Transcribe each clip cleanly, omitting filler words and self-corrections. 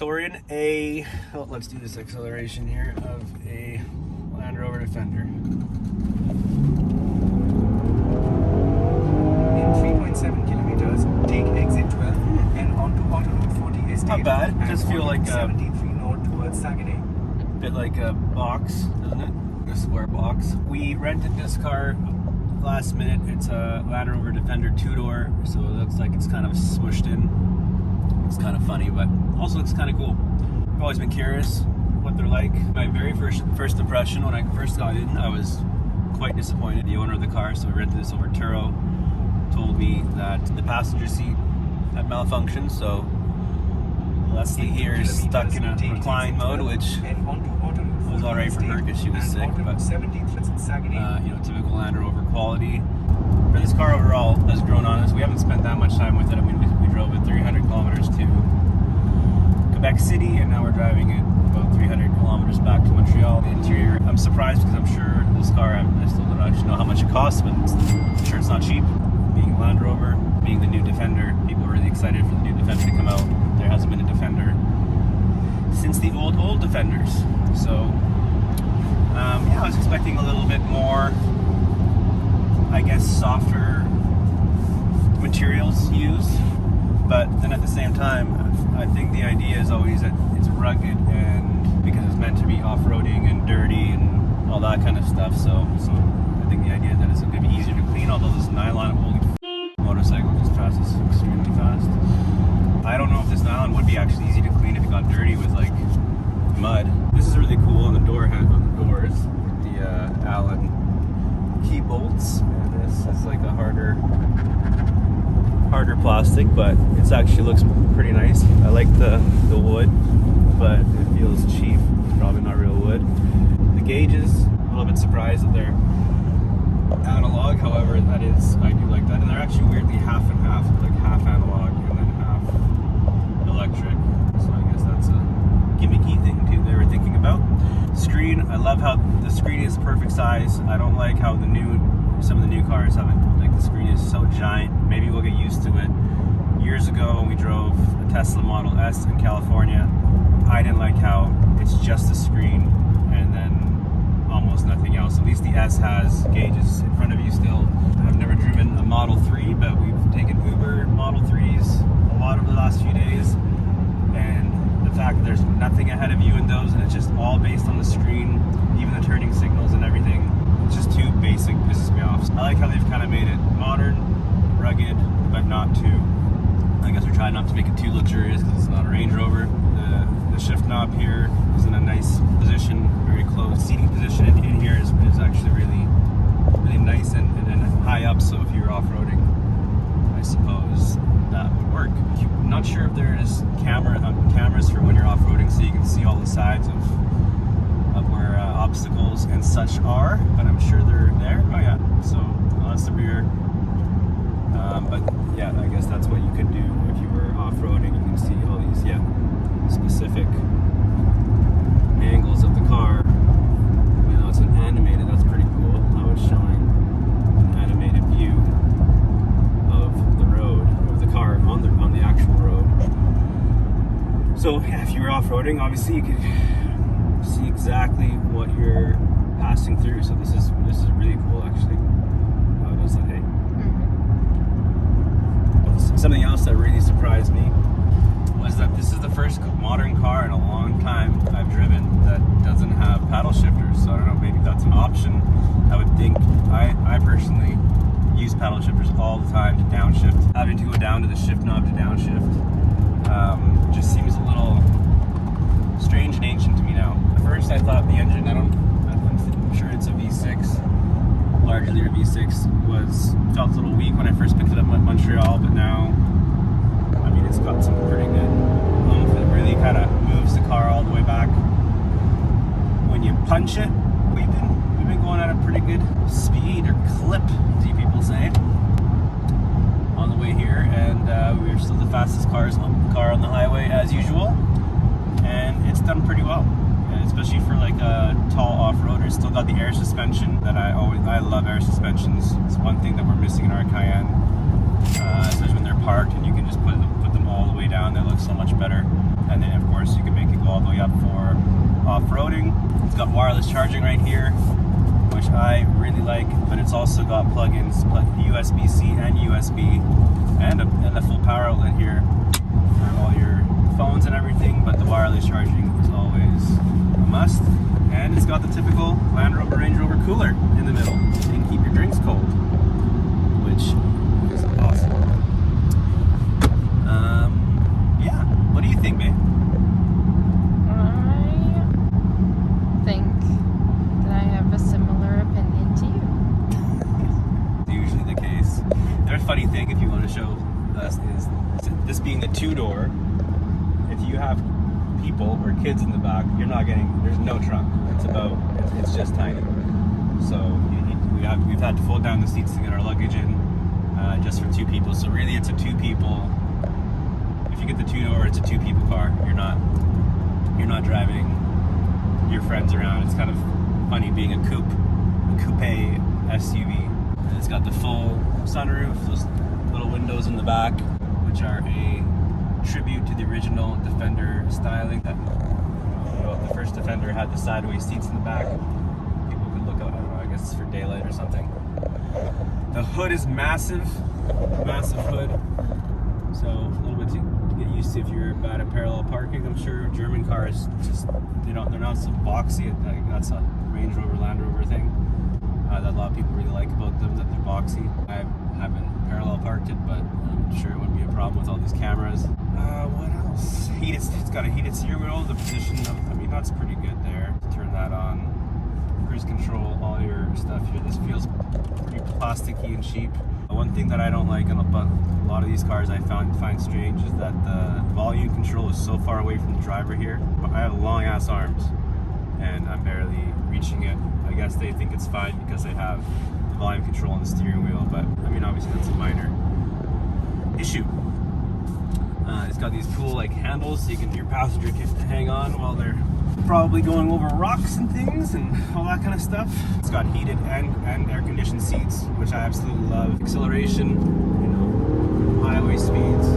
So we're in a, let's do this acceleration here of a Land Rover Defender. In 3.7 kilometers, take exit 12 and onto Auto Route 40 Estate. Not bad. It does feel like 73 north towards Saguenay. A bit like a box, doesn't it? A square box. We rented this car last minute. It's a Land Rover Defender 2-door, so it looks like it's kind of smushed in. It's kind of funny, but also looks kind of cool. I've always been curious what they're like. My very first impression when I first got in, I was quite disappointed. The owner of the car, so we rented this over Turo, told me that the passenger seat had malfunctioned, so Leslie here is stuck in a recline mode, which was alright for her because she was sick, but typical Land Rover quality. For this car overall has grown on us. We haven't spent that much time with it. I mean, we drove it 300 kilometers to Quebec City, and now we're driving it about 300 kilometers back to Montreal. The interior, I'm surprised because I'm sure this car, I still don't actually know how much it costs, but I'm sure it's not cheap. Being Land Rover, being the new Defender, people are really excited for the new Defender to come out. There hasn't been a Defender since the old Defenders. So, I was expecting a little bit more, I guess, softer materials used, but then at the same time, I think the idea is always that it's rugged, and because it's meant to be off-roading and dirty and all that kind of stuff, so I think the idea is that it's going to be easier to clean, although this nylon, holy motorcycle just passes extremely fast. I don't know if this nylon would be actually easy to clean if it got dirty with like mud. This is really cool on the doors, with the Allen key bolts, and this is like a harder plastic, but it actually looks pretty nice. I like the wood, but it feels cheap. It's probably not real wood. The gauges, a little bit surprised that they're analog, however, I do like that, and they're actually weirdly half and half, like half analog and then half electric, so I guess that's a gimmicky thing too they were thinking about. Screen, I love how the screen is perfect size. I don't like how some of the new cars have it, like the screen is so giant. Maybe we'll get used to it. Years ago when we drove a Tesla Model S in California, I didn't like how it's just a screen and then almost nothing else. At least the S has gauges in front of you still. I've never driven a Model 3, but we've taken Uber Model 3s a lot over the last few days, and the fact that there's nothing ahead of you in those and it's just all based on the screen, even the turning signals and everything, it's just too basic, pisses me off. I like how they've kind of made it modern, rugged, but not too, I guess we're trying not to make it too luxurious because it's not a Range Rover. The shift knob here is in a nice position, very close. Seating position in here is actually really, really nice and high up, so if you're off-roading, I suppose that would work. I'm not sure if there's cameras for when you're off-roading so you can see all the sides of where obstacles and such are, but I'm sure they're there. Oh yeah, so that's the rear. But yeah, I guess that's what you could do if you were off-roading. You can see all these, specific angles of the car. You know, it's an animated, that's pretty cool how it's showing an animated view of the road, of the car on the actual road. So yeah, if you were off-roading, obviously you could see exactly what you're passing through. So this is really cool actually. Oh, it does that, hey? Something else that really surprised me was that this is the first modern car in a long time I've driven that doesn't have paddle shifters. So I don't know, maybe that's an option. I would think, I personally use paddle shifters all the time to downshift. Having to go down to the shift knob to downshift just seems a little strange and ancient to me now. At first I thought the engine, I'm sure it's a V6, large liter V6, felt a little weak when I first picked it up in Montreal, but now, I mean, it's got some pretty good oomph. It really kind of moves the car all the way back. When you punch it, we've been going at a pretty good speed or clip, as you people say, on the way here, and we're still the fastest car on the highway as usual, and it's done pretty well. And especially for like a tall off-roader. It's still got the air suspension that I love air suspensions. It's one thing that we're missing in our Cayenne, especially when they're parked and you can just put them all the way down around, they look so much better. And then of course you can make it go all the way up for off-roading. It's got wireless charging right here, which I really like, but it's also got plug-ins, USB-C and USB, and a full power outlet here for all your phones and everything, but the wireless charging is always a must. And it's got the typical Land Rover Range Rover cooler in the middle, so you can keep your drinks cold, which is awesome. Yeah, what do you think, babe? I think that I have a similar opinion to you. Usually the case. The funny thing, if you want to show us, is this being the two-door. If you have people or kids in the back, you're not getting. There's no trunk. It's just tiny. So we've had to fold down the seats to get our luggage in, just for two people. So really, it's a two people. If you get the two-door, it's a two-people car. You're not driving your friends around. It's kind of funny being a coupe SUV. And it's got the full sunroof, those little windows in the back, which are a tribute to the original Defender styling. The first Defender had the sideways seats in the back. People could look out. I don't know. I guess it's for daylight or something. The hood is massive hood. So a little bit to get used to if you're bad at parallel parking. I'm sure German cars just they're not so boxy. That's a Range Rover, Land Rover thing that a lot of people really like about them, that they're boxy. I haven't parallel parked it, but I'm sure it wouldn't be a problem with all these cameras. What else? It's got a heated steering wheel. The position that's pretty good there. Turn that on. Cruise control, all your stuff here. This feels pretty plasticky and cheap. One thing that I don't like about a lot of these cars I find strange is that the volume control is so far away from the driver here. I have long ass arms and I'm barely reaching it. I guess they think it's fine because they have the volume control on the steering wheel, but obviously that's a minor issue. It's got these cool handles so your passenger can hang on while they're probably going over rocks and things and all that kind of stuff. It's got heated and air conditioned seats, which I absolutely love. Acceleration, highway speeds.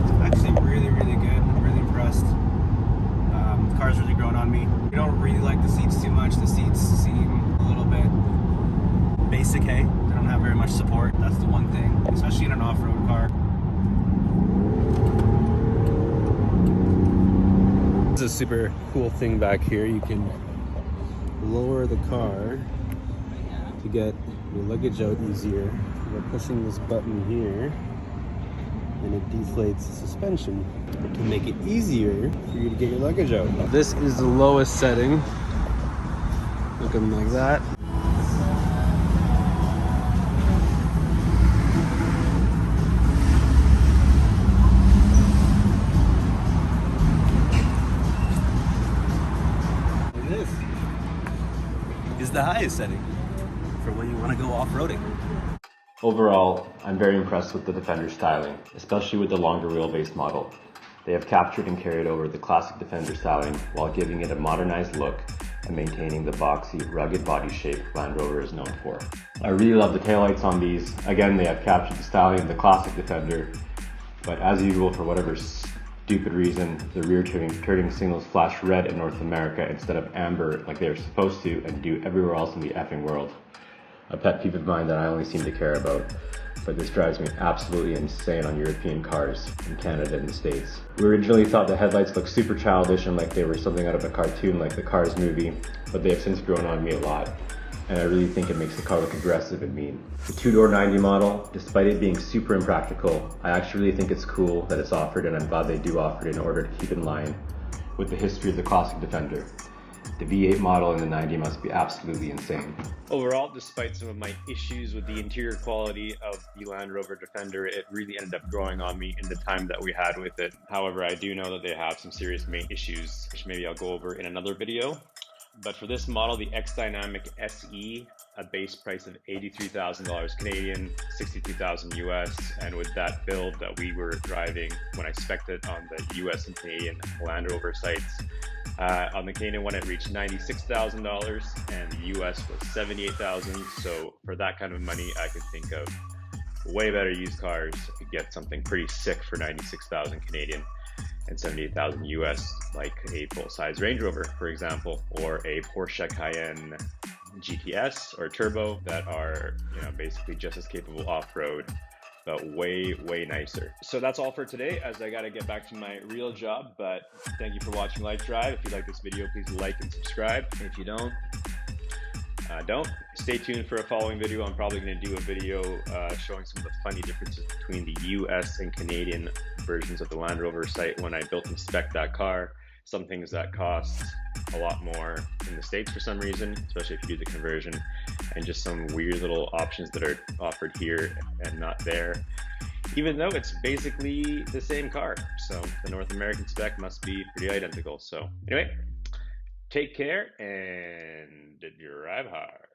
It's actually really, really good. I'm really impressed. The car's really grown on me. I don't really like the seats too much. The seats seem a little bit basic, hey? They don't have very much support. That's the one thing, especially in an off-road car. This is a super cool thing back here. You can lower the car to get your luggage out easier by pushing this button here, and it deflates the suspension to make it easier for you to get your luggage out. This is the lowest setting, looking like that. Is the highest setting for when you want to go off-roading. Overall, I'm very impressed with the Defender styling, especially with the longer wheelbase model. They have captured and carried over the classic Defender styling while giving it a modernized look and maintaining the boxy, rugged body shape Land Rover is known for. I really love the taillights on these. Again, they have captured the styling of the classic Defender, but as usual, for whatever stupid reason, the rear turning signals flash red in North America instead of amber like they're supposed to and do everywhere else in the effing world. A pet peeve of mine that I only seem to care about, but this drives me absolutely insane on European cars in Canada and the States. We originally thought the headlights looked super childish and like they were something out of a cartoon like the Cars movie, but they have since grown on me a lot, and I really think it makes the car look aggressive and mean. The two-door 90 model, despite it being super impractical, I actually really think it's cool that it's offered, and I'm glad they do offer it in order to keep in line with the history of the classic Defender. The V8 model in the 90 must be absolutely insane. Overall, despite some of my issues with the interior quality of the Land Rover Defender, it really ended up growing on me in the time that we had with it. However, I do know that they have some serious main issues, which maybe I'll go over in another video. But for this model, the X-Dynamic SE, a base price of $83,000 Canadian, 62,000 US, and with that build that we were driving when I spec'd it on the US and Canadian Land Rover sites, on the Canadian one it reached $96,000 and the US was $78,000. So for that kind of money, I could think of way better used cars. You could get something pretty sick for 96,000 Canadian and 78,000 US, like a full-size Range Rover, for example, or a Porsche Cayenne GTS or Turbo that are, you know, basically just as capable off-road, but way nicer. So that's all for today, as I gotta get back to my real job. But thank you for watching LifeDrive. If you like this video, please like and subscribe. If you don't. Stay tuned for a following video. I'm probably going to do a video showing some of the funny differences between the US and Canadian versions of the Land Rover site when I built and spec'd that car. Some things that cost a lot more in the States for some reason, especially if you do the conversion, and just some weird little options that are offered here and not there, even though it's basically the same car. So the North American spec must be pretty identical. So anyway, take care and drive hard.